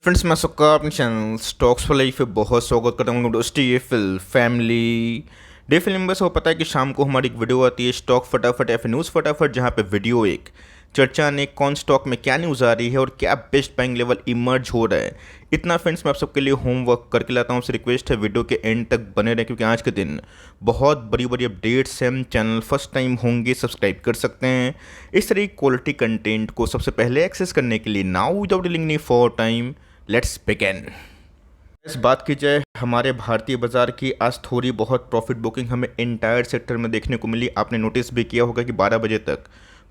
Friends, मैं सबका अपने चैनल स्टॉक्स फॉर लाइफ पे बहुत स्वागत करता हूँ। दोस्ती ये फैमिली डे फिल्म मेंबर्स को पता है कि शाम को हमारी एक वीडियो आती है स्टॉक फटाफट या फिर न्यूज़ फटाफट, जहाँ पे वीडियो एक चर्चा ने कौन स्टॉक में क्या न्यूज़ आ रही है और क्या बेस्ट बाइंग लेवल इमर्ज हो रहा है। इतना फ्रेंड्स मैं आप सबके लिए होमवर्क करके लाता हूँ। आपसे रिक्वेस्ट है वीडियो के एंड तक बने रहें, क्योंकि आज के दिन बहुत बड़ी बड़ी अपडेट्स हैं। चैनल फर्स्ट टाइम होंगे सब्सक्राइब कर सकते हैं इस तरह की क्वालिटी कंटेंट को सबसे पहले एक्सेस करने के लिए। Now without delaying any for time, let's begin. इस बात की जाए हमारे भारतीय बाजार की, आज थोड़ी बहुत प्रॉफिट बुकिंग हमें इंटायर सेक्टर में देखने को मिली। आपने नोटिस भी किया होगा कि 12 बजे तक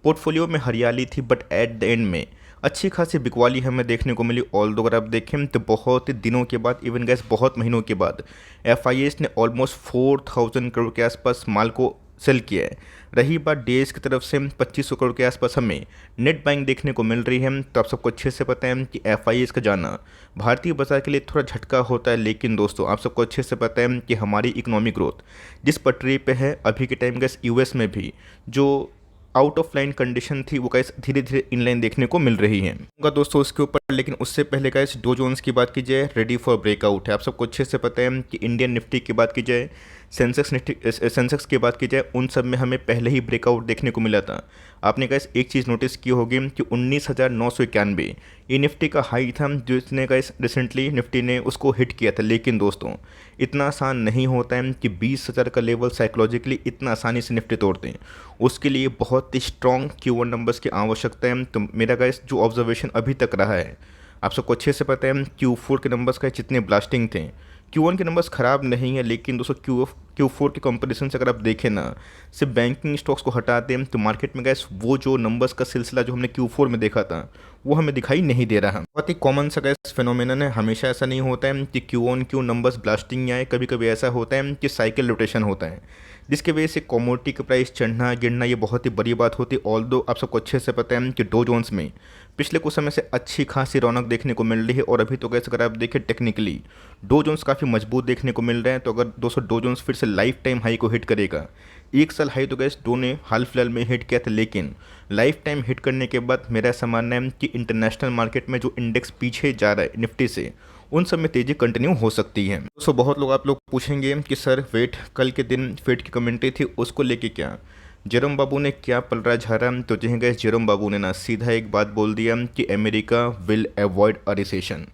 पोर्टफोलियो में हरियाली थी, बट एट द एंड में अच्छी खासी बिकवाली हमें देखने को मिली। ऑल्दो अगर आप देखें तो बहुत दिनों के बाद, इवन गैस बहुत महीनों के बाद, एफआईएस ने ऑलमोस्ट 4000 करोड़ के आसपास माल को सेल किया है। रही बात डीएस की तरफ से 2500 करोड़ के आसपास हमें नेट बाइंग देखने को मिल रही है। तो आप सबको अच्छे से पता है कि एफआईएस का जाना भारतीय बाजार के लिए थोड़ा झटका होता है, लेकिन दोस्तों आप सबको अच्छे से पता है कि हमारी इकोनॉमिक ग्रोथ जिस पटरी पे है अभी के टाइम, गैस यूएस में भी जो आउट ऑफ लाइन कंडीशन थी वो गाइस धीरे धीरे इनलाइन देखने को मिल रही है दोस्तों उसके ऊपर। लेकिन उससे पहले गाइस डो जोन्स की बात की जाए, रेडी फॉर ब्रेकआउट है। आप सबको अच्छे से पता है कि इंडियन निफ्टी की बात की जाए, सेंसेक्स की बात की जाए, उन सब में हमें पहले ही ब्रेकआउट देखने को मिला था। आपने गाइस एक चीज़ नोटिस की होगी कि 19,991 ये निफ्टी का हाई था, जो इसने गाइस रिसेंटली निफ्टी ने उसको हिट किया था। लेकिन दोस्तों इतना आसान नहीं होता है कि 20,000 का लेवल साइकोलॉजिकली इतना आसानी से निफ्टी तोड़ते हैं। उसके लिए बहुत ही स्ट्रॉन्ग Q1 नंबर्स की आवश्यकता है। तो मेरा गाइस जो ऑब्जर्वेशन अभी तक रहा है, आप सबको अच्छे से पता है Q4 के नंबर्स का जितने ब्लास्टिंग थे, Q1 के नंबर्स ख़राब नहीं है, लेकिन दोस्तों Q4 के कंपटीशन से अगर आप देखें ना, सिर्फ बैंकिंग स्टॉक्स को हटाते हैं तो मार्केट में गैस वो जो नंबर्स का सिलसिला जो हमने Q4 में देखा था वो हमें दिखाई नहीं दे रहा। बहुत ही कॉमन सा गैस फिनोमेनन है। हमेशा ऐसा नहीं होता है कि Q नंबर्स ब्लास्टिंग आए, कभी कभी ऐसा होता है कि साइकिल रोटेशन होता है, जिसकी वजह से कमोडिटी का प्राइस चढ़ना गिरना ये बहुत ही बड़ी बात होती है। ऑल्दो आप सबको अच्छे से पता है कि डो जोन्स में पिछले कुछ समय से अच्छी खासी रौनक देखने को मिल रही है। और अभी तो गैस अगर आप देखें टेक्निकली डो जोन्स काफ़ी मजबूत देखने को मिल रहे हैं। तो अगर 200 डो जोन्स फिर से लाइफ टाइम हाई को हिट करेगा, एक साल हाई तो गैस डो ने हाल फिलहाल में हिट किया था, लेकिन लाइफ टाइम हिट करने के बाद मेरा ऐसा मानना है कि इंटरनेशनल मार्केट में जो इंडेक्स पीछे जा रहा है निफ्टी से, उन सब में तेज़ी कंटिन्यू हो सकती है। दोस्तों बहुत लोग आप लोग पूछेंगे कि सर वेट कल के दिन फेड की कमेंट्री थी उसको लेके क्या जेरोम बाबू ने क्या पलड़ा झाड़ा। तो जहाँ गए जेरोम बाबू ने ना सीधा एक बात बोल दिया कि America will avoid a recession.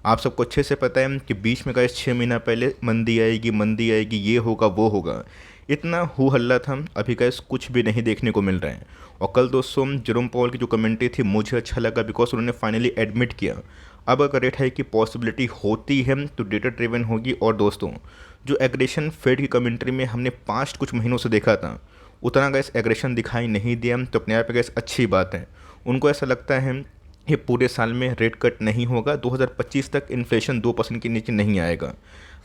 आप सबको अच्छे से पता है कि बीच में गए 6 महीना पहले मंदी आएगी, ये होगा वो होगा, इतना हो हल्ला था। अभी गैस कुछ भी नहीं देखने को मिल रहा है। और कल दोस्तों जेरोम पॉल की जो कमेंट्री थी मुझे अच्छा लगा, बिकॉज उन्होंने फाइनली एडमिट किया अब अगर रेट हाइक की पॉसिबिलिटी होती है तो डेटा ड्रिवन होगी। और दोस्तों जो एग्रेशन फेड की कमेंट्री में हमने पास्ट कुछ महीनों से देखा था, उतना गैस एग्रेशन दिखाई नहीं दिया, तो अपने आप में गैस अच्छी बात है। उनको ऐसा लगता है ये पूरे साल में रेट कट नहीं होगा, 2025 तक इन्फ्लेशन 2% के नीचे नहीं आएगा।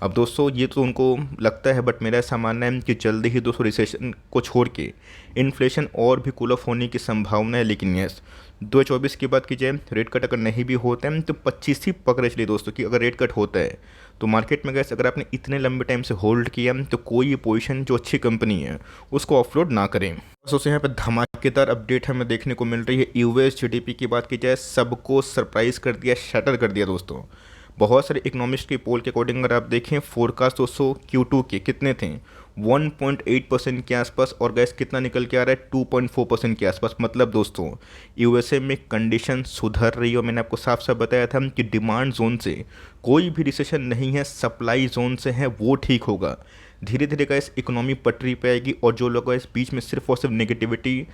अब दोस्तों ये तो उनको लगता है, बट मेरा ऐसा मानना है कि जल्दी ही दोस्तों रिसेशन को छोड़ के इन्फ्लेशन और भी कूल ऑफ होने की संभावना है। लेकिन यस 2024 की बात की जाए, रेट कट अगर नहीं भी होता है तो 25 ही पकड़े चलिए दोस्तों कि अगर रेट कट होता है तो मार्केट में गैस अगर आपने इतने लंबे टाइम से होल्ड किया तो कोई पोजीशन जो अच्छी कंपनी है उसको ऑफलोड ना करें। दोस्तों यहाँ पर धमाकेदार अपडेट हमें देखने को मिल रही है। यूएस जीडीपी की बात की जाए, सबको सरप्राइज कर दिया, शटर कर दिया दोस्तों। बहुत सारे इकोनॉमिस्ट की पोल के अकॉर्डिंग अगर आप देखें फोरकास्ट दोस्तों Q2 के कितने थे, 1.8% के आसपास, और गैस कितना निकल के आ रहा है 2.4% के आसपास। मतलब दोस्तों यूएसए में कंडीशन सुधर रही है। और मैंने आपको साफ साफ बताया था कि डिमांड जोन से कोई भी रिसेशन नहीं है, सप्लाई जोन से है, वो ठीक होगा। धीरे धीरे गैस इकोनॉमी पटरी पे आएगी। और जो लोग इस बीच में सिर्फ और सिर्फ नेगेटिविटी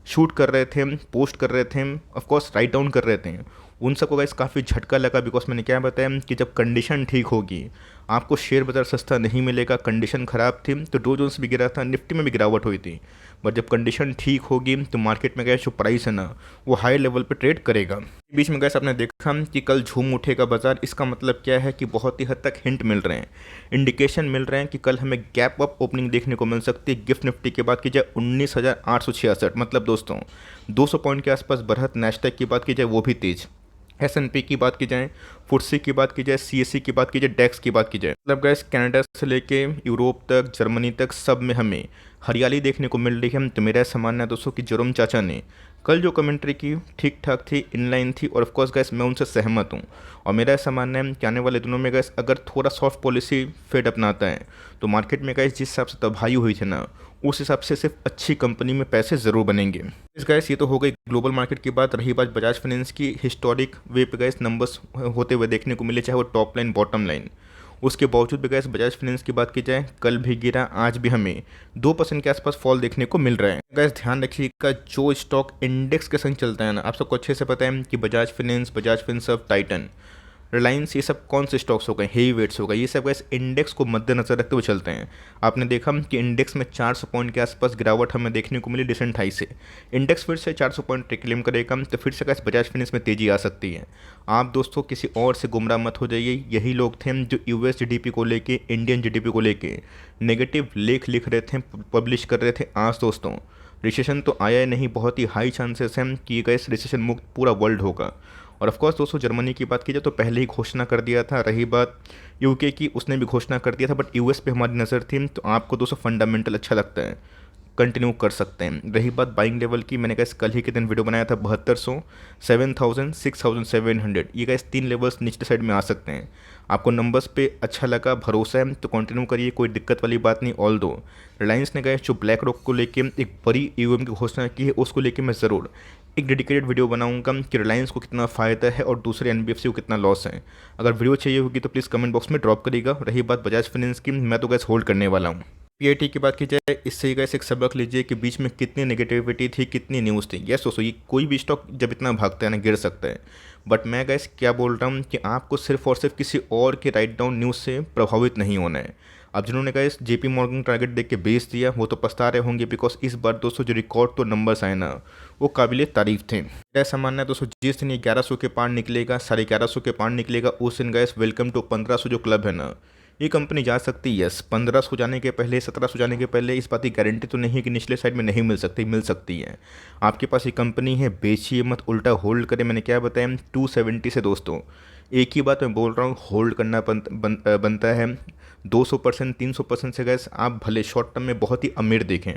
शूट कर रहे थे, पोस्ट कर रहे थे, ऑफकोर्स राइट डाउन कर रहे थे, उन सबको गाइस काफ़ी झटका लगा। बिकॉज मैंने क्या बताया कि जब कंडीशन ठीक होगी आपको शेयर बाज़ार सस्ता नहीं मिलेगा। कंडीशन ख़राब थी तो डो जोन्स भी गिरा था, निफ्टी में भी गिरावट हुई थी। बट जब कंडीशन ठीक होगी तो मार्केट में गैस जो प्राइस है ना वो हाई लेवल पे ट्रेड करेगा। बीच में गैस आपने देखा कि कल झूम उठेगा बाजार। इसका मतलब क्या है कि बहुत ही हद तक हिंट मिल रहे हैं, इंडिकेशन मिल रहे हैं कि कल हमें गैप अप ओपनिंग देखने को मिल सकती है। गिफ्ट निफ्टी की बात की जाए 19,866, मतलब दोस्तों 200 पॉइंट के आसपास बढ़त। नेस्डैक की बात की जाए वो भी तेज, S&P की बात की जाए, फुटसी की बात की जाए, CSE की बात की जाए, डेक्स की बात की जाए, मतलब गैस कनाडा से लेके यूरोप तक, जर्मनी तक सब में हमें हरियाली देखने को मिल रही है। तो मेरा ऐसा मानना है दोस्तों कि जेरोम चाचा ने कल जो कमेंट्री की ठीक ठाक थी, इनलाइन थी और ऑफ कोर्स गैस मैं उनसे सहमत हूँ। और मेरा ऐसा मानना है कि आने वाले दिनों में गैस अगर थोड़ा सॉफ्ट पॉलिसी फेड अपनाता है तो मार्केट में गैस जिस हिसाब से तबाही हुई थी ना, उस हिसाब से सिर्फ अच्छी कंपनी में पैसे ज़रूर बनेंगे। इस गैस ये तो हो गई ग्लोबल मार्केट की बात। रही बात बजाज फाइनेंस की, हिस्टोरिक वे पे गैस नंबर्स होते हुए देखने को मिले, चाहे वो टॉप लाइन बॉटम लाइन। उसके बावजूद भी गैस बजाज फाइनेंस की बात की जाए, कल भी गिरा, आज भी हमें 2% के आसपास फॉल देखने को मिल रहा है। गैस ध्यान रखिएगा, जो स्टॉक इंडेक्स के संग चलता है ना, आप सबको अच्छे से पता है कि बजाज फिनसर्व, टाइटन, रिलायंस, ये सब कौन से स्टॉक्स हो गए, हेवी वेट्स हो गए, ये सब गैस इंडेक्स को मद्देनजर रखते हुए चलते हैं। आपने देखा कि इंडेक्स में 400 पॉइंट के आसपास गिरावट हमें देखने को मिली रिसेंट हाई से। इंडेक्स फिर से 400 पॉइंट रिक्लेम करेगा तो फिर से गैस बजाज फाइनेंस में तेजी आ सकती है। आप दोस्तों किसी और से गुमराह मत हो जाइए। यही लोग थे जो यूएस जीडीपी को लेके, इंडियन जीडीपी को लेके नेगेटिव लेख लिख रहे थे, पब्लिश कर रहे थे। आज दोस्तों रिसेशन तो आया ही नहीं, बहुत ही हाई चांसेस हैं कि गैस रिसेशन मुक्त पूरा वर्ल्ड होगा। और ऑफ कोर्स दोस्तों जर्मनी की बात की जाए तो पहले ही घोषणा कर दिया था। रही बात यूके की, उसने भी घोषणा कर दिया था, बट यूएस पे हमारी नज़र थी। तो आपको दोस्तों फंडामेंटल अच्छा लगता है, कंटिन्यू कर सकते हैं। रही बात बाइंग लेवल की, मैंने कहा कल ही के दिन वीडियो बनाया था, 7200, 7000, 6700, ये गैस 3 लेवल्स निचले साइड में आ सकते हैं। आपको नंबर्स पे अच्छा लगा, भरोसा है तो कंटिन्यू करिए, कोई दिक्कत वाली बात नहीं। ऑल दो रिलायंस ने गए जो ब्लैक रॉक को लेके एक बड़ी ईवीएम की घोषणा की है, उसको लेके मैं ज़रूर एक डेडिकेटेड वीडियो बनाऊंगा कि रिलायंस को कितना फ़ायदा है और दूसरे एनबीएफसी को कितना लॉस है। अगर वीडियो चाहिए होगी तो प्लीज़ कमेंट बॉक्स में ड्रॉप करिएगा। रही बात बजाज फाइनेंस की, मैं तो गैस होल्ड करने वाला हूँ। पीआईटी की बात की जाए, इससे ही गैस एक सबक लीजिए कि बीच में कितनी नेगेटिविटी थी, कितनी न्यूज़ थी। यस दोस्तों, ये कोई भी स्टॉक जब इतना भागता है ना, गिर सकता है। बट मैं गैस क्या बोल रहा हूँ कि आपको सिर्फ और सिर्फ किसी और के राइट डाउन न्यूज़ से प्रभावित नहीं होना है। अब जिन्होंने गैस जेपी मॉर्गन टारगेट देख के बेच दिया, वो तो पछता रहे होंगे, बिकॉज इस बार दोस्तों जो रिकॉर्ड तो नंबर्स आए ना, वो काबिल तारीफ थे। ऐसा मानना है दोस्तों, जिस दिन ये 1100 के पार निकलेगा, 1150 के पार निकलेगा, उस दिन गैस वेलकम टू 1500 जो क्लब है ना, ये कंपनी जा सकती है। यस, 1500 जाने के पहले, 1700 जाने के पहले, इस बात की गारंटी तो नहीं है कि निचले साइड में नहीं मिल सकती, मिल सकती है। आपके पास ये कंपनी है, बेचिए मत, उल्टा होल्ड करें। मैंने क्या बताया, 270 से दोस्तों एक ही बात मैं बोल रहा हूँ, होल्ड करना बनता है। 200%, 300% से गैस आप भले शॉर्ट टर्म में बहुत ही अमीर देखें,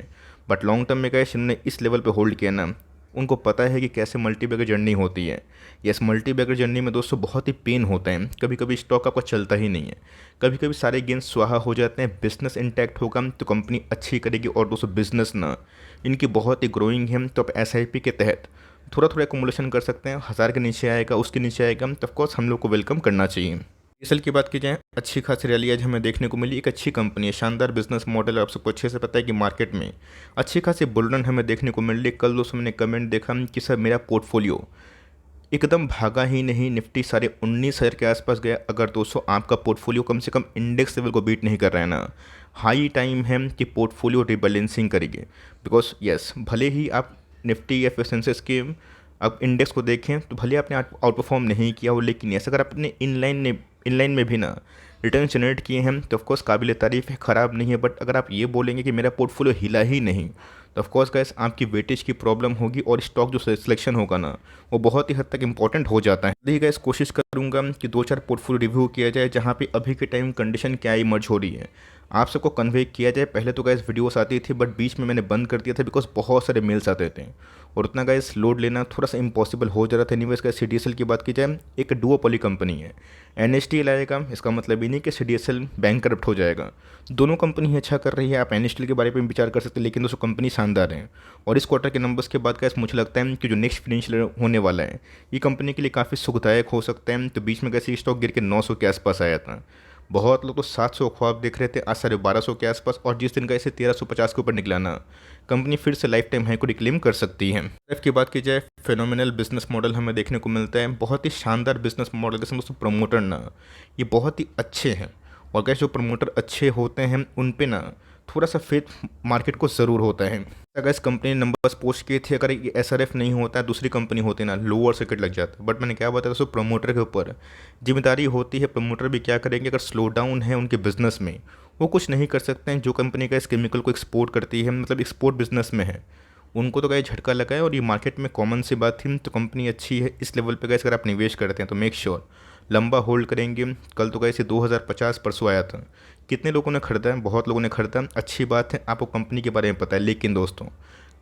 बट लॉन्ग टर्म में गैस इन्होंने इस लेवल पे होल्ड किया ना, उनको पता है कि कैसे मल्टीबैगर जर्नी होती है। यस, मल्टीबैगर जर्नी में दोस्तों बहुत ही पेन होता है, कभी कभी स्टॉक आपका चलता ही नहीं है, कभी कभी सारे गेंस स्वाहा हो जाते हैं। बिजनेस इंटैक्ट होगा तो कंपनी अच्छी करेगी। और दोस्तों बिजनेस ना इनकी बहुत ही ग्रोइंग है, तो आप एसआईपी के तहत थोड़ा थोड़ा एकुमुलेशन कर सकते हैं। 1000 के नीचे आएगा, उसके नीचे आएगा, तो ऑफकोर्स हम लोग को वेलकम करना चाहिए। एसएल की बात की जाए, अच्छी खासी रैली आज हमें देखने को मिली। एक अच्छी कंपनी है, शानदार बिजनेस मॉडल, आप सबको अच्छे से पता है कि मार्केट में अच्छी खासी बुलरन हमें देखने को मिल रही। कल दोस्तों मैंने कमेंट देखा कि सर मेरा पोर्टफोलियो एकदम भागा ही नहीं, निफ्टी सारे 19,000 के आसपास गया। अगर दोस्तों आपका पोर्टफोलियो कम से कम इंडेक्स लेवल को बीट नहीं कर रहा है ना, हाई टाइम है कि पोर्टफोलियो रिबैलेंसिंग करिए। बिकॉज यस, भले ही आप निफ्टी या फिर सेंसेक्स के आप इंडेक्स को देखें तो भले आपने आउट परफॉर्म नहीं किया हो, लेकिन यस अगर आपने इनलाइन में भी ना रिटर्न जनरेट किए हैं तो ऑफकोर्स काबिल तारीफ़ है, ख़राब नहीं है। बट अगर आप ये बोलेंगे कि मेरा पोर्टफोलियो हिला ही नहीं, तो ऑफकोर्स गैस आपकी वेटेज की प्रॉब्लम होगी और स्टॉक जो सिलेक्शन होगा ना, वो बहुत ही हद तक इंपॉर्टेंट हो जाता है। देखिए गैस, कोशिश करूंगा कि 2-4 पोर्टफोलियो रिव्यू किया जाए जहाँ पे अभी के टाइम कंडीशन क्या इमर्ज हो रही है, आप सबको कन्वे किया जाए। पहले तो गैस वीडियोस आती थी, बट बीच में मैंने बंद कर दिया था बिकॉज बहुत सारे मेल्स आते थे और उतना गैस लोड लेना थोड़ा सा इम्पॉसिबल हो जा रहा था। एनीवेज गैस, सीडीएसएल की बात की जाए, एक डुओपोली कंपनी है। एनएसटीएल आएगा, इसका मतलब ये नहीं कि सीडीएसएल बैंकरप्ट हो जाएगा। दोनों कंपनी अच्छा कर रही है, आप एनएसटीएल के बारे में विचार कर सकते हैं, लेकिन दोस्तों कंपनी शानदार है। और इस क्वार्टर के नंबर्स के बाद गैस मुझे लगता है कि जो नेक्स्ट फाइनेंशियल होने वाला है, ये कंपनी के लिए काफ़ी सुखदायक हो सकता है। तो बीच में कैसे स्टॉक गिर के 900 के आसपास आया था, बहुत लोग तो 700 ख्वाब देख रहे थे, आज साढ़े 1200 के आसपास। और जिस दिन का इसे 1350 के ऊपर निकला ना, कंपनी फिर से लाइफ टाइम हाई को रिक्लेम कर सकती है। एफ की बात की जाए, फेनोमिनल बिजनेस मॉडल हमें देखने को मिलता है, बहुत ही शानदार बिजनेस मॉडल। जैसे दोस्तों प्रमोटर ना, ये बहुत ही अच्छे हैं। और गैस जो प्रमोटर अच्छे होते हैं उन पे ना थोड़ा सा फेथ मार्केट को ज़रूर होता है। अगर इस कंपनी ने नंबर्स पोस्ट किए थे, अगर ये एसआरएफ नहीं होता, दूसरी कंपनी होती ना, लोअर सर्किट लग जाता। बट मैंने क्या बताया, दोस्तों प्रमोटर के ऊपर जिम्मेदारी होती है। प्रमोटर भी क्या करेंगे, अगर स्लो डाउन है उनके बिजनेस में, वो कुछ नहीं कर सकते हैं। जो कंपनी का इस केमिकल को एक्सपोर्ट करती है, मतलब एक्सपोर्ट बिजनेस में है, उनको तो गए झटका लगा है। और ये मार्केट में कॉमन सी बात थी। तो कंपनी अच्छी है, इस लेवल पे गए अगर आप निवेश करते हैं तो मेक श्योर लंबा होल्ड करेंगे। कल तो गए 2050 परसों आया था, कितने लोगों ने खरीदा है, बहुत लोगों ने खरीदा, अच्छी बात है, आपको कंपनी के बारे में पता है। लेकिन दोस्तों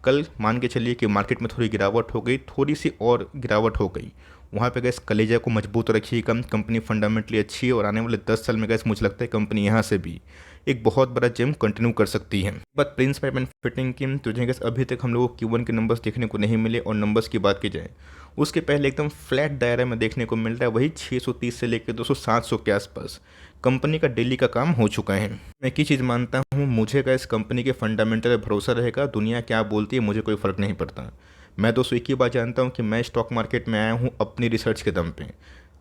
कल मान के चलिए कि मार्केट में थोड़ी गिरावट हो गई, थोड़ी सी और गिरावट हो गई, वहाँ पे गैस कलेजा को मजबूत रखिएगा। कंपनी फंडामेंटली अच्छी है और आने वाले 10 साल में गैस मुझे लगता है कंपनी यहाँ से भी एक बहुत बड़ा जिम कंटिन्यू कर सकती है। बात प्रिंस पाइप एंड फिटिंग की, तो गैस अभी तक हम लोगों को Q1 के नंबर्स देखने को नहीं मिले, और नंबर्स की बात की जाए उसके पहले एकदम फ्लैट दायरा में देखने को मिल रहा है, वही 630 से लेकर 200-700 के आसपास कंपनी का डेली का काम हो चुका है। मैं एक ही चीज़ मानता हूँ, मुझे का इस कंपनी के फंडामेंटल भरोसा रहेगा, दुनिया क्या बोलती है मुझे कोई फ़र्क नहीं पड़ता। मैं दोस्तों एक ही बात जानता हूँ कि मैं स्टॉक मार्केट में आया हूँ अपनी रिसर्च के दम पे।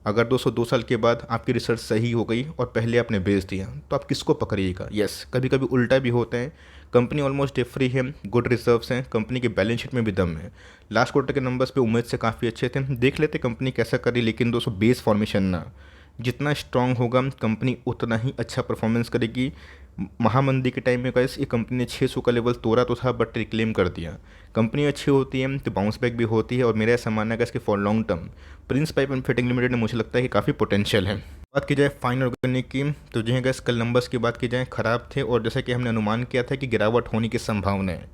अगर दोस्तों 2 साल के बाद आपकी रिसर्च सही हो गई और पहले आपने बेच दिया तो आप किसको पकड़िएगा। यस, कभी कभी उल्टा भी होता है। कंपनी ऑलमोस्ट डेट फ्री है, गुड रिजर्व्स हैं, कंपनी के बैलेंस शीट में भी दम है। लास्ट क्वार्टर के नंबर्स पे उम्मीद से काफ़ी अच्छे थे, देख लेते कंपनी कैसा करी। लेकिन दोस्तों बेस फॉर्मेशन ना जितना स्ट्रांग होगा कंपनी उतना ही अच्छा परफॉर्मेंस करेगी। महामंदी के टाइम में गाइस ये कंपनी ने 600 का लेवल तोड़ा तो था, बट रिक्लेम कर दिया। कंपनी अच्छी होती है तो बाउंस बैक भी होती है, और मेरा ऐसा मानना है कि इसके for long term Prince pipe and fitting limited में मुझे लगता है कि काफ़ी पोटेंशियल है। बात की जाए फाइन ऑर्गेनिक की, तो जो है गैस कल नंबर्स की बात की जाए ख़राब थे, और जैसा कि हमने अनुमान किया था कि गिरावट होने की संभावना है,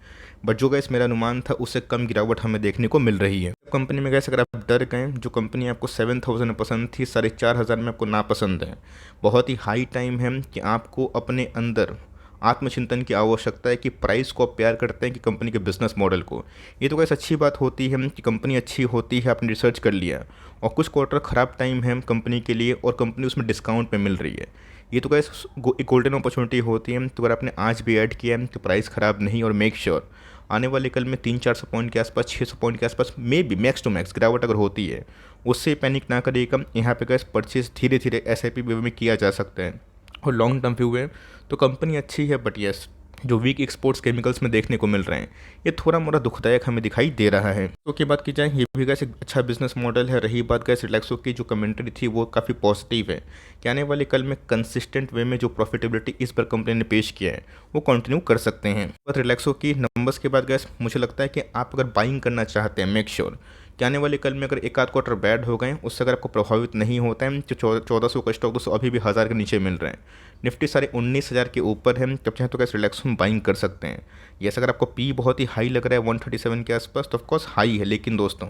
बट जो गैस मेरा अनुमान था उससे कम गिरावट हमें देखने को मिल रही है। कंपनी में गैस अगर आप डर गए, जो कंपनी आपको 7000 में पसंद थी 4500 में आपको नापसंद है, बहुत ही हाई टाइम है कि आपको अपने अंदर आत्मचिंतन की आवश्यकता है कि प्राइस को आप प्यार करते हैं कि कंपनी के बिजनेस मॉडल को। ये तो कैसे अच्छी बात होती है कि कंपनी अच्छी होती है, आपने रिसर्च कर लिया, और कुछ क्वार्टर ख़राब टाइम है कंपनी के लिए और कंपनी उसमें डिस्काउंट में मिल रही है। ये तो कैसे एक गोल्डन अपॉर्चुनिटी होती है। तो अगर आपने आज भी ऐड किया है तो प्राइस ख़राब नहीं, और मेक श्योर आने वाले कल में 300-400 पॉइंट के आसपास, 600 पॉइंट के आसपास maybe max to max गिरावट अगर होती है, उससे पैनिक ना करिएगा। यहाँ पे कैसे परचेज धीरे धीरे SIP वे में किया जा सकता है, और लॉन्ग टर्म व्यू है तो कंपनी अच्छी है। बट यस, जो वीक एक्सपोर्ट्स केमिकल्स में देखने को मिल रहे हैं ये थोड़ा मोड़ा दुखदायक हमें दिखाई दे रहा है। तो की बात की जाए ये भी कैसे अच्छा बिजनेस मॉडल है। रही बात कैसे रिलैक्सो की जो कमेंट्री थी वो काफ़ी पॉजिटिव है कि आने वाले कल में कंसिस्टेंट वे में जो प्रॉफिटेबिलिटी इस पर कंपनी ने पेश किया है वो कंटिन्यू कर सकते हैं। बट रिलैक्सो की नंबर्स के बाद गैस मुझे लगता है कि आप अगर बाइंग करना चाहते हैं, मेक श्योर कि आने वाले कल में अगर एक आध क्वार्टर बैड हो गए उससे अगर आपको प्रभावित नहीं होता है, तो 1400 का स्टॉक दोस्तों अभी भी 1000 के नीचे मिल रहे हैं, निफ्टी सारे 19,000 के ऊपर है, तब चाहे तो कैसे रिलैक्स में बाइंग कर सकते हैं। यस, अगर आपको पी बहुत ही हाई लग रहा है 137 के आसपास तो ऑफकोर्स हाई है, लेकिन दोस्तों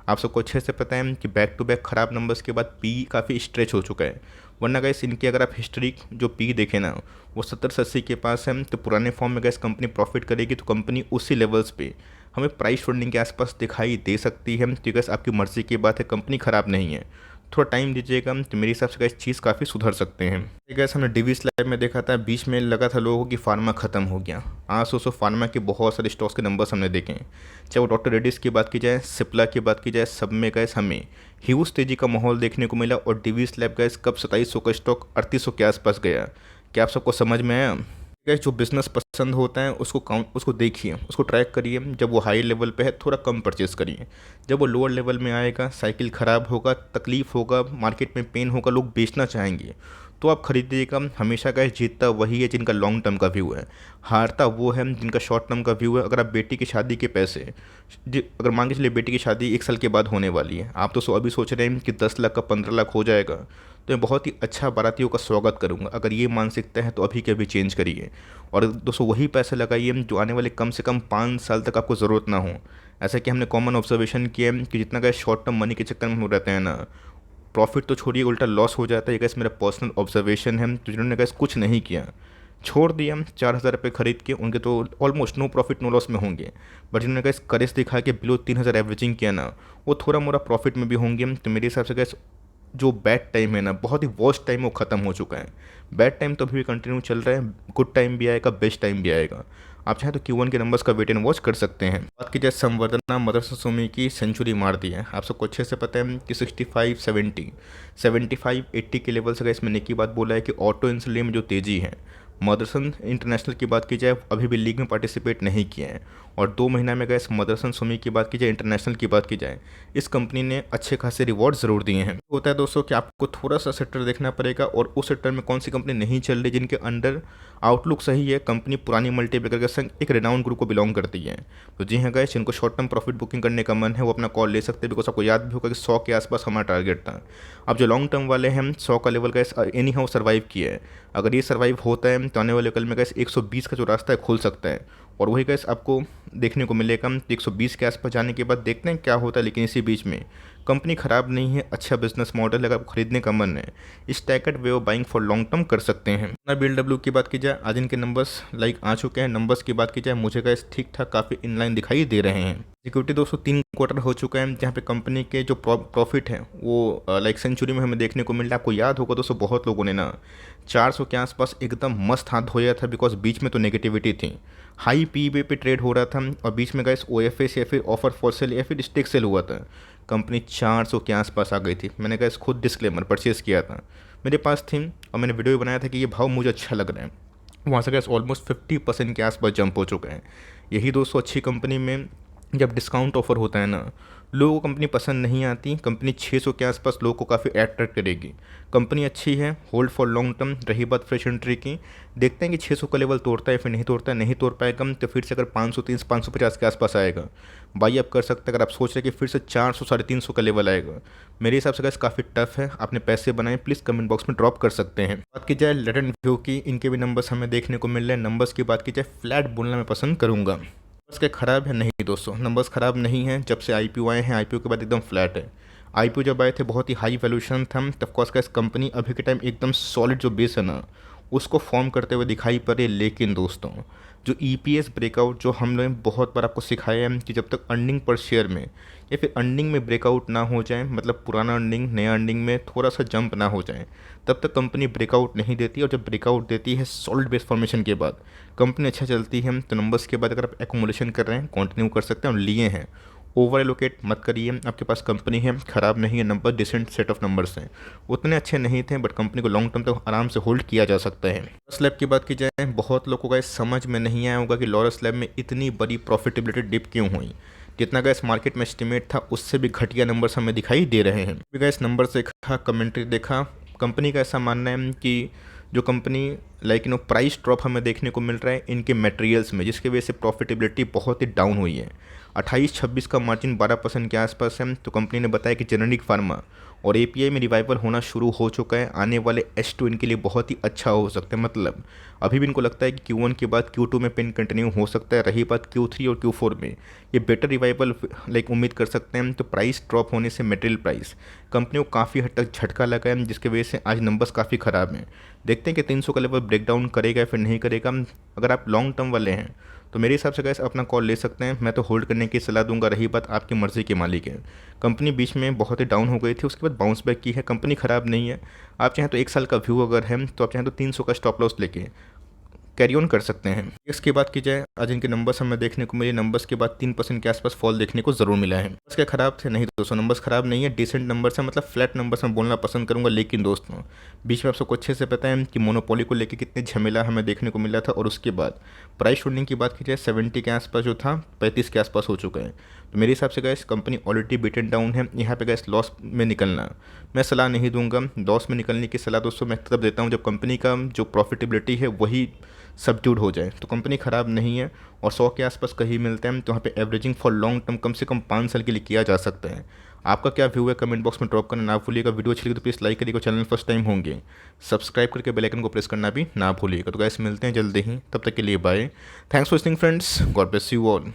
आप सबको अच्छे से पता है कि बैक टू बैक खराब नंबर्स के बाद पी काफ़ी स्ट्रेच हो चुका है। वरना गैस इनकी अगर आप हिस्ट्री जो पी देखें ना वो 70 से 80 के पास है, तो पुराने फॉर्म में गैस कंपनी प्रॉफिट करेगी तो कंपनी उसी लेवल्स पे हमें प्राइस फंडिंग के आसपास दिखाई दे सकती है। तो गैस आपकी मर्जी की बात है, कंपनी ख़राब नहीं है, थोड़ा टाइम दीजिएगा तो मेरे हिसाब से गैस चीज़ काफ़ी सुधर सकते हैं। गैस हमने डीवी स्लैब में देखा था, बीच में लगा था लोगों की फार्मा खत्म हो गया। आज दोस्तों फार्मा के बहुत सारे स्टॉक्स के नंबर्स हमने देखे हैं, चाहे वो डॉक्टर रेड्डीज की बात की जाए, सिप्ला की बात की जाए, सब में गैस हमें ह्यूज तेजी का माहौल देखने को मिला। और डीवी स्लैब गैस कब 2700 का स्टॉक 3800 के आसपास गया, क्या आप सबको समझ में आया। गैस जो बिज़नेस पसंद होता है उसको देखिए, उसको ट्रैक करिए। जब वो हाई लेवल पे है थोड़ा कम परचेज़ करिए, जब वो लोअर लेवल में आएगा साइकिल ख़राब होगा, तकलीफ़ होगा, मार्केट में पेन होगा, लोग बेचना चाहेंगे तो आप खरीदिएगा। हमेशा गैस जीतता वही है जिनका लॉन्ग टर्म का व्यू है, हारता वो है जिनका शॉर्ट टर्म का व्यू है। अगर आप बेटी की शादी के पैसे अगर मान के चलिए बेटी की शादी 1 साल के बाद होने वाली है, आप तो अभी सोच रहे हैं कि 10 लाख का 15 लाख हो जाएगा तो मैं बहुत ही अच्छा बारातियों का स्वागत करूंगा। अगर ये मानसिकता है तो अभी के अभी चेंज करिए, और दोस्तों वही पैसे लगाइए जो आने वाले कम से कम 5 साल तक आपको ज़रूरत ना हो। ऐसा कि हमने कॉमन ऑब्जर्वेशन किया है कि जितना गैस शॉर्ट टर्म मनी के चक्कर में हो रहते हैं ना, प्रॉफिट तो छोड़िए उल्टा लॉस हो जाता है। ये गैस मेरा पर्सनल ऑब्जर्वेशन है। तो जिन्होंने गैस कुछ नहीं किया, छोड़ दिया 4000 रुपये खरीद के, उनके तो almost no profit no loss में होंगे। बट जिन्होंने गैस करेज दिखा के बिलो 3000 एवरेजिंग किया ना, वो थोड़ा मोड़ा प्रॉफिट में भी होंगे। तो मेरे हिसाब से गैस जो बैड टाइम है ना, बहुत ही वर्स्ट टाइम वो ख़त्म हो चुका है। बैड टाइम तो अभी भी कंटिन्यू चल रहा है, गुड टाइम भी आएगा, बेस्ट टाइम भी आएगा। आप चाहें तो Q1 के नंबर्स का वेट एंड वॉच कर सकते हैं। बात की जाए संवर्धना मदरसन सुमी की सेंचुरी मार दी है, आप सबको अच्छे से पता है कि 65, 70, 75, 80 के लेवल से इसमें की बात बोला है कि ऑटो इंसुलिन में जो तेज़ी है। मदरसन इंटरनेशनल की बात की जाए अभी भी लीग में पार्टिसिपेट नहीं किए हैं, और 2 महीना में गए मदरसन सुमी की बात की जाए, इंटरनेशनल की बात की जाए, इस कंपनी ने अच्छे खासे रिवॉर्ड ज़रूर दिए हैं। होता है दोस्तों कि आपको थोड़ा सा सेक्टर देखना पड़ेगा, और उस सेक्टर में कौन सी कंपनी नहीं चल रही, जिनके अंडर आउटलुक सही है। कंपनी पुरानी मल्टीबैगर के संग एक रिनाउंड ग्रुप को बिलोंग करती है। तो जी हाँ गाइस, जिनको शॉर्ट टर्म प्रॉफिट बुकिंग करने का मन है वो अपना कॉल ले सकते हैं, बिकॉज आपको याद भी होगा कि 100 के आसपास हमारा टारगेट था। अब जो लॉन्ग टर्म वाले हैं 100 का level guys any how survive किया है, अगर ये सर्वाइव होता है तो आने वाले कल में गाइस 120 का जो रास्ता है खुल सकता है। और वही गैस आपको देखने को मिलेगा। 120 के आसपास जाने के बाद देखते हैं क्या होता है, लेकिन इसी बीच में कंपनी ख़राब नहीं है, अच्छा बिजनेस मॉडल, अगर आपको खरीदने का मन है staggered way of buying for long term कर सकते हैं। ना BLW की बात की जाए, आज इनके नंबर्स आ चुके हैं। नंबर्स की बात की जाए, मुझे गाइस ठीक ठाक काफ़ी इनलाइन दिखाई दे रहे हैं। सिक्योरिटी दोस्तों 3 क्वार्टर हो चुका है जहाँ पे कंपनी के जो प्रॉफिट है वो सेंचुरी में हमें देखने को मिल रहा है। आपको याद होगा दोस्तों, बहुत लोगों ने ना 400 के आसपास एकदम मस्त हाथ धोया था, बिकॉज बीच में तो नेगेटिविटी थी, हाई पीबी पे ट्रेड हो रहा था और बीच में गाइस OFS या फिर ऑफर फॉर सेल या फिर स्टेक सेल हुआ था। कंपनी 400 के आसपास आ गई थी। मैंने गाइस खुद डिस्क्लेमर परचेज़ किया था, मेरे पास थी और मैंने वीडियो भी बनाया था कि ये भाव मुझे अच्छा लग रहा है। वहाँ से गाइस ऑलमोस्ट 50% के आसपास जंप हो चुका है। यही दोस्तों अच्छी कंपनी में जब डिस्काउंट ऑफर होता है ना, लोगों को कंपनी पसंद नहीं आती। कंपनी 600 के आसपास लोगों को काफ़ी अट्रैक्ट करेगी। कंपनी अच्छी है, होल्ड फॉर लॉन्ग टर्म। रही बात फ्रेश एंट्री की, देखते हैं कि 600 का लेवल तोड़ता है फिर नहीं तोड़ता है। नहीं तोड़ पाएगा तो फिर से अगर 530 550 के आसपास आएगा बाई आप कर सकते हैं। अगर आप सोच रहे हैं कि फिर से 400 350 का लेवल आएगा, मेरे हिसाब से गाइस काफ़ी टफ है। आपने पैसे बनाए, प्लीज़ कमेंट बॉक्स में ड्रॉप कर सकते हैं। बात की जाए लेटेंट व्यू की, इनके भी नंबर्स हमें देखने को मिल रहे हैं। नंबर्स की बात की जाए, फ्लैट बोलना मैं पसंद करूँगा। नंबर्स के ख़राब है नहीं दोस्तों, नंबर्स ख़राब नहीं है। जब से IPO आए हैं, IPO के बाद एकदम फ्लैट है। IPO जब आए थे बहुत ही हाई वैल्यूएशन था, तब कोर्स का इस कंपनी अभी के टाइम एकदम सॉलिड जो बेस है ना उसको फॉर्म करते हुए दिखाई पड़े। लेकिन दोस्तों जो EPS ब्रेकआउट जो हम लोग बहुत बार आपको सिखाया है कि जब तक अर्निंग पर शेयर में या फिर अर्निंग में ब्रेकआउट ना हो जाए, मतलब पुराना अर्निंग नया अर्निंग में थोड़ा सा जंप ना हो जाए, तब तक कंपनी ब्रेकआउट नहीं देती। और जब ब्रेकआउट देती है सॉलिड बेस फॉर्मेशन के बाद कंपनी अच्छा चलती है। तो नंबर्स के बाद अगर आप एक्यूमुलेशन कर रहे हैं कंटिन्यू कर सकते हैं, और लिए हैं ओवर एलोकेट मत करिए। आपके पास कंपनी है, ख़राब नहीं है, number decent set of numbers हैं, उतने अच्छे नहीं थे बट कंपनी को लॉन्ग टर्म तक आराम से होल्ड किया जा सकता है। लॉरस लैब की बात की जाए, बहुत लोगों का इस समझ में नहीं आया होगा कि लॉरस लैब में इतनी बड़ी प्रॉफिटेबिलिटी डिप क्यों हुई। जितना गैस मार्केट में एस्टिमेट था उससे भी घटिया नंबर्स हमें दिखाई दे रहे हैं। गैस नंबर देखा, कमेंट्री देखा, कंपनी का ऐसा मानना है कि जो कंपनी प्राइस ड्रॉप हमें देखने को मिल रहा है इनके मटेरियल्स में, जिसकी वजह से प्रॉफिटेबिलिटी बहुत ही डाउन हुई है। 28-26 का मार्जिन 12% के आसपास है। तो कंपनी ने बताया कि जेनेरिक फार्मा और API में रिवाइवल होना शुरू हो चुका है। आने वाले H2 इनके लिए बहुत ही अच्छा हो सकता है। मतलब अभी भी इनको लगता है कि Q1 के बाद Q2 में पेन कंटिन्यू हो सकता है। रही बात Q3 और Q4 में, ये बेटर रिवाइवल उम्मीद कर सकते हैं। तो प्राइस ड्रॉप होने से मटेरियल प्राइस कंपनी को काफ़ी हद तक झटका लगा है, जिसकी वजह से आज नंबर्स काफ़ी ख़राब हैं। देखते हैं कि 300 का लेवल ब्रेकडाउन करेगा या फिर नहीं करेगा। अगर आप लॉन्ग टर्म वाले हैं तो मेरे हिसाब से गैस अपना कॉल ले सकते हैं, मैं तो होल्ड करने की सलाह दूंगा। रही बात आपकी मर्ज़ी के मालिक है। कंपनी बीच में बहुत ही डाउन हो गई थी, उसके बाद बाउंस बैक की है। कंपनी ख़राब नहीं है। आप चाहें तो 1 साल का व्यू अगर है तो आप चाहें तो 300 का स्टॉप लॉस लेके कैरी ऑन कर सकते हैं। इसके बाद की जाए, आज इनके नंबर्स हमें देखने को मिले। नंबर्स के बाद 3% के आसपास फॉल देखने को ज़रूर मिला है। नंबर्स क्या ख़राब थे नहीं दोस्तों, नंबर्स ख़राब नहीं है, डिसेंट नंबर्स हैं। मतलब फ्लैट नंबर्स में बोलना पसंद करूंगा। लेकिन दोस्तों बीच में आप सबको अच्छे से पता है कि मोनोपोली को लेकर कितने झमेला हमें देखने को मिला था। और उसके बाद प्राइस होल्डिंग की बात की जाए, 70 के आसपास जो था 35 के आसपास हो चुका है। तो मेरे हिसाब से gas company already beaten down है। यहाँ पे गैस लॉस में निकलना मैं सलाह नहीं दूंगा। लॉस में निकलने की सलाह दोस्तों मैं तब देता हूँ जब कंपनी का जो प्रॉफिटेबिलिटी है वही सबड्यूड हो जाए। तो कंपनी ख़राब नहीं है और 100 के आसपास कहीं मिलता है, तो वहाँ पे एवरेजिंग फॉर लॉन्ग टर्म कम से कम 5 साल के लिए किया जा सकता है। आपका क्या व्यू है कमेंट बॉक्स में ड्रॉप करना ना भूलिएगा। वीडियो अच्छी लगी तो प्लीज़ लाइक करिएगा, चैनल फर्स्ट टाइम होंगे सब्सक्राइब करके बेल आइकन को प्रेस करना भी ना भूलिएगा। तो गाइस मिलते हैं जल्दी ही, तब तक के लिए bye. Thanks for listening friends, God bless you all.